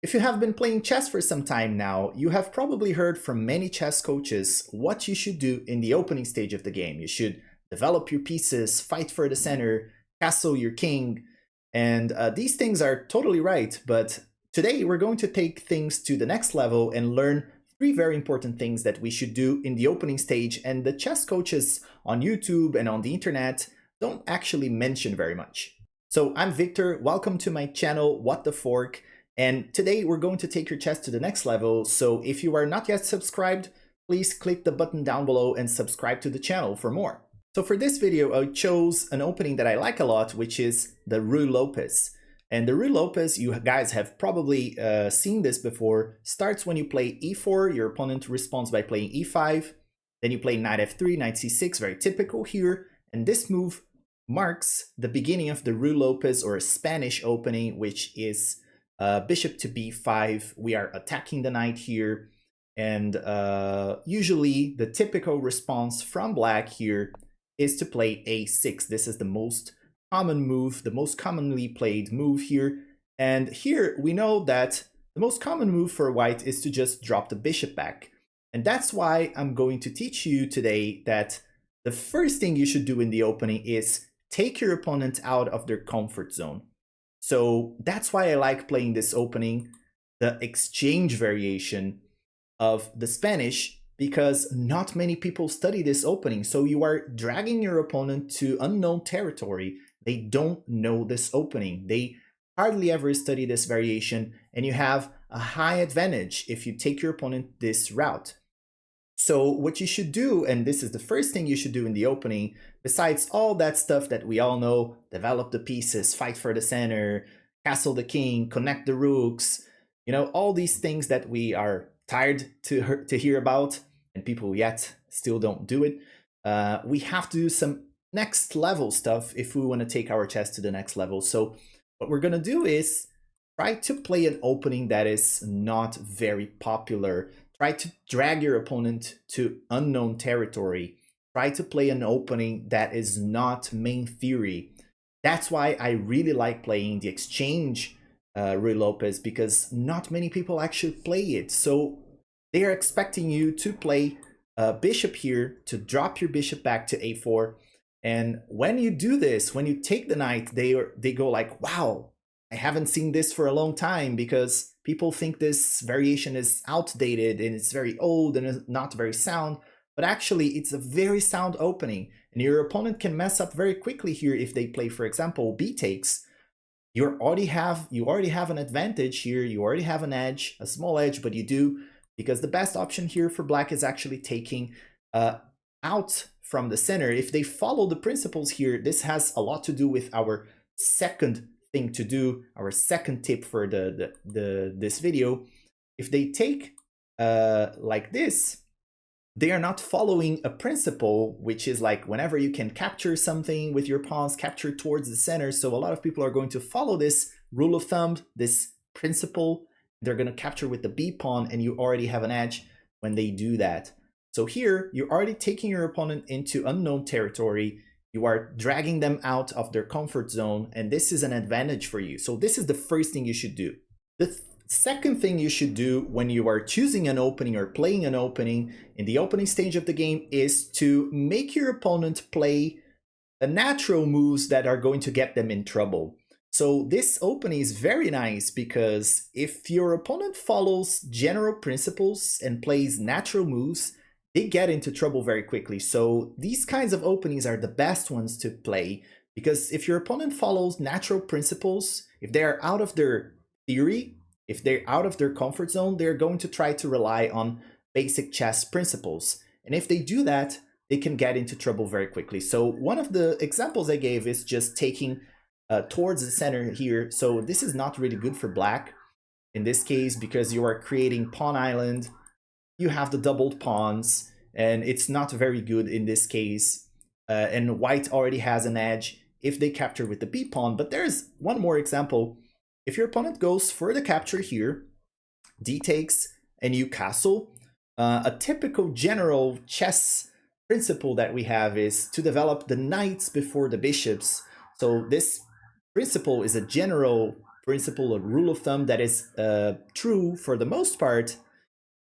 If you have been playing chess for some time now, you have probably heard from many chess coaches what you should do in the opening stage of the game. You should develop your pieces, fight for the center, castle your king, and these things are totally right, but today we're going to take things to the next level and learn three very important things that we should do in the opening stage, and the chess coaches on YouTube and on the internet don't actually mention very much. So I'm Victor, welcome to my channel, What the Fork, and today we're going to take your chess to the next level. So if you are not yet subscribed, please click the button down below and subscribe to the channel for more. So for this video, I chose an opening that I like a lot, which is the Ruy Lopez. And the Ruy Lopez, you guys have probably seen this before, starts when you play e4, your opponent responds by playing e5, then you play knight f3, knight c6, very typical here, and this move marks the beginning of the Ruy Lopez or Spanish opening, which is bishop to b5. We are attacking the knight here, and usually the typical response from black here is to play a6. This is the most common move, the most commonly played move here, and here we know that the most common move for white is to just drop the bishop back, and that's why I'm going to teach you today that the first thing you should do in the opening is take your opponent out of their comfort zone. So that's why I like playing this opening, the exchange variation of the Spanish, because not many people study this opening. So you are dragging your opponent to unknown territory. They don't know this opening. They hardly ever study this variation, and you have a high advantage if you take your opponent this route. So what you should do, and this is the first thing you should do in the opening, besides all that stuff that we all know, develop the pieces, fight for the center, castle the king, connect the rooks, you know, all these things that we are tired to hear about, and people yet still don't do it. We have to do some next level stuff if we want to take our chess to the next level. So what we're going to do is try to play an opening that is not very popular. Try to drag your opponent to unknown territory. Try to play an opening that is not main theory. That's why I really like playing the exchange Ruy Lopez, because not many people actually play it. So they are expecting you to play bishop here, to drop your bishop back to a4. And when you do this, when you take the knight, they go like, wow, I haven't seen this for a long time, because people think this variation is outdated and it's very old and it's not very sound. But actually, it's a very sound opening, and your opponent can mess up very quickly here if they play, for example, b takes. You already have an advantage here. You already have an edge, a small edge, but you do, because the best option here for black is actually taking out from the center. If they follow the principles here, this has a lot to do with our second thing to do, our second tip for this video. If they take like this, they are not following a principle, which is like whenever you can capture something with your pawns, capture towards the center. So a lot of people are going to follow this rule of thumb, this principle. They're going to capture with the b pawn, and you already have an edge when they do that. So here, you're already taking your opponent into unknown territory. You are dragging them out of their comfort zone, and this is an advantage for you. So this is the first thing you should do. The second thing you should do when you are choosing an opening or playing an opening in the opening stage of the game is to make your opponent play natural moves that are going to get them in trouble. So this opening is very nice, because if your opponent follows general principles and plays natural moves, they get into trouble very quickly. So these kinds of openings are the best ones to play, because if your opponent follows natural principles, if they are out of their theory, if they're out of their comfort zone, they're going to try to rely on basic chess principles. And if they do that, they can get into trouble very quickly. So one of the examples I gave is just taking towards the center here. So this is not really good for black in this case, because you are creating pawn island. You have the doubled pawns, and it's not very good in this case. And white already has an edge if they capture with the b pawn. But there's one more example. If your opponent goes for the capture here, d takes, and you castle, a typical general chess principle that we have is to develop the knights before the bishops. So this principle is a general principle, a rule of thumb that is true for the most part.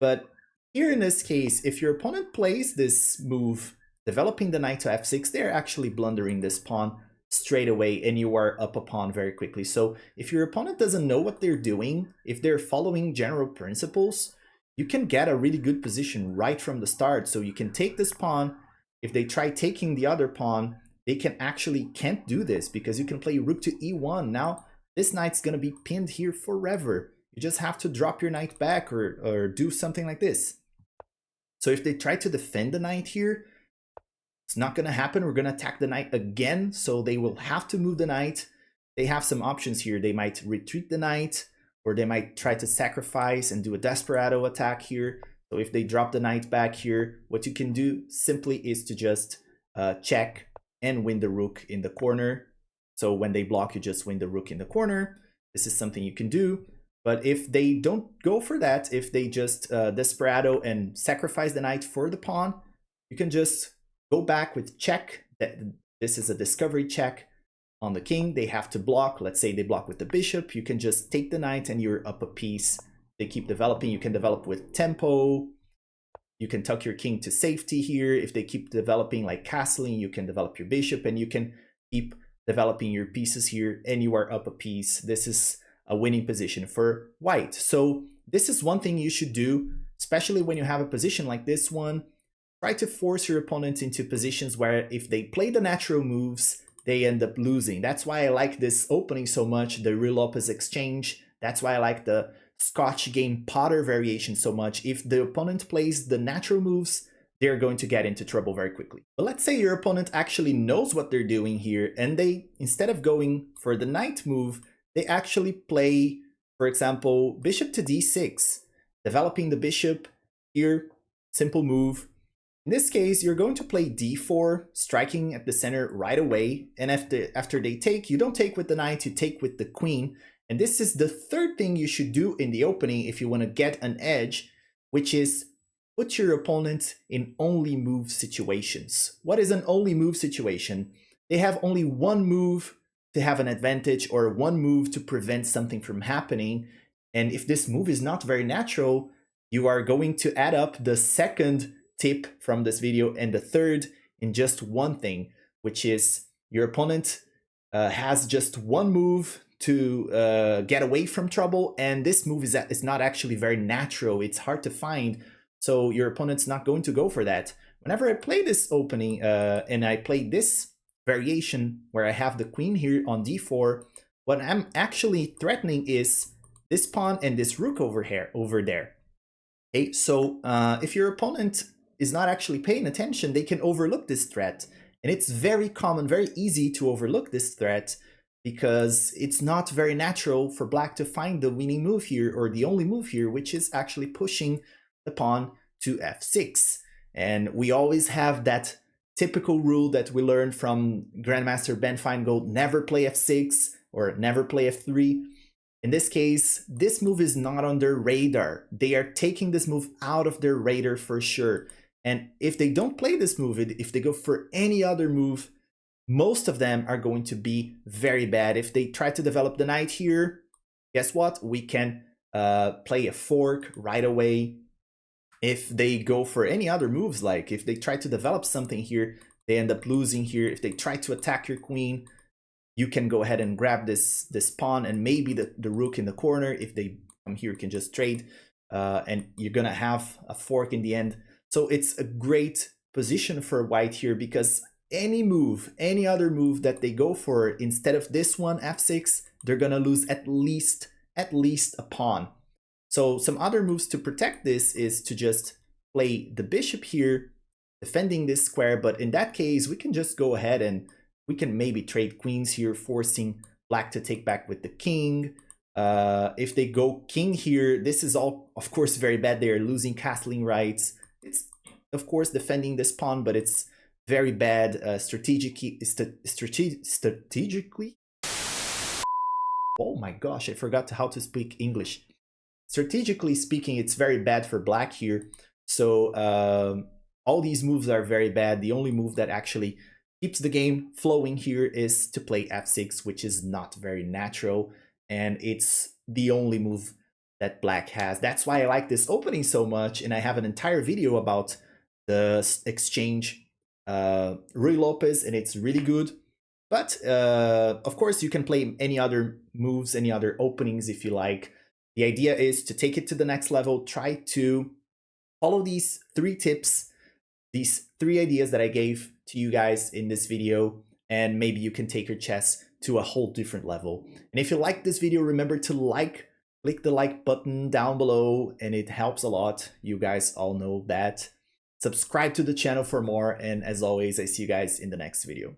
But here in this case, if your opponent plays this move, developing the knight to f6, they're actually blundering this pawn straight away, and you are up a pawn very quickly. So if your opponent doesn't know what they're doing, if they're following general principles, you can get a really good position right from the start. So you can take this pawn. If they try taking the other pawn, they can't do this, because you can play rook to e1. Now this knight's gonna be pinned here forever. You just have to drop your knight back or do something like this. So if they try to defend the knight here, it's not gonna happen. We're gonna attack the knight again, so they will have to move the knight. They have some options here. They might retreat the knight, or they might try to sacrifice and do a desperado attack here. So if they drop the knight back here, what you can do simply is to just check and win the rook in the corner. So when they block, you just win the rook in the corner. This is something you can do. But if they don't go for that, if they just desperado and sacrifice the knight for the pawn, you can just go back with check. This is a discovery check on the king. They have to block. Let's say they block with the bishop. You can just take the knight and you're up a piece. They keep developing. You can develop with tempo. You can tuck your king to safety here. If they keep developing like castling, you can develop your bishop, and you can keep developing your pieces here, and you are up a piece. This is a winning position for white. So this is one thing you should do, especially when you have a position like this one. Try to force your opponent into positions where if they play the natural moves, they end up losing. That's why I like this opening so much, the Ruy Lopez Exchange. That's why I like the Scotch game Potter variation so much. If the opponent plays the natural moves, they're going to get into trouble very quickly. But let's say your opponent actually knows what they're doing here, and they, instead of going for the knight move, they actually play, for example, bishop to d6, developing the bishop here, simple move. In this case, you're going to play d4, striking at the center right away, and after they take, you don't take with the knight, you take with the queen. And this is the third thing you should do in the opening if you want to get an edge, which is put your opponent in only move situations. What is an only move situation? They have only one move to have an advantage, or one move to prevent something from happening. And if this move is not very natural, you are going to add up the second tip from this video and the third in just one thing, which is your opponent has just one move to get away from trouble, and this move is not actually very natural. It's hard to find, so your opponent's not going to go for that. Whenever I play this opening and I play this variation where I have the queen here on d4, what I'm actually threatening is this pawn and this rook over there. Okay, so if your opponent is not actually paying attention, they can overlook this threat. And it's very common, very easy to overlook this threat, because it's not very natural for black to find the winning move here, or the only move here, which is actually pushing the pawn to f6. And we always have that typical rule that we learned from Grandmaster Ben Feingold: never play f6 or never play f3. In this case, this move is not on their radar. They are taking this move out of their radar for sure. And if they don't play this move, if they go for any other move, most of them are going to be very bad. If they try to develop the knight here, guess what? We can play a fork right away. If they go for any other moves, like if they try to develop something here, they end up losing here. If they try to attack your queen, you can go ahead and grab this pawn and maybe the rook in the corner. If they come here, you can just trade, and you're gonna have a fork in the end. So it's a great position for white here, because any move, any other move that they go for instead of this one, f6, they're gonna lose at least a pawn. So some other moves to protect this is to just play the bishop here, defending this square. But in that case, we can just go ahead and we can maybe trade queens here, forcing black to take back with the king. If they go king here, this is all, of course, very bad. They're losing castling rights. It's, of course, defending this pawn, but it's very bad strategically. Oh my gosh, I forgot how to speak English. Strategically speaking, it's very bad for black here. So all these moves are very bad. The only move that actually keeps the game flowing here is to play f6, which is not very natural. and it's the only move that black has. That's why I like this opening so much, and I have an entire video about the exchange Ruy Lopez, and it's really good. But of course, you can play any other moves, any other openings if you like. The idea is to take it to the next level, try to follow these 3 tips, these 3 ideas that I gave to you guys in this video, and maybe you can take your chess to a whole different level. And if you like this video, remember to click the like button down below, and it helps a lot. You guys all know that. Subscribe to the channel for more, and as always, I see you guys in the next video.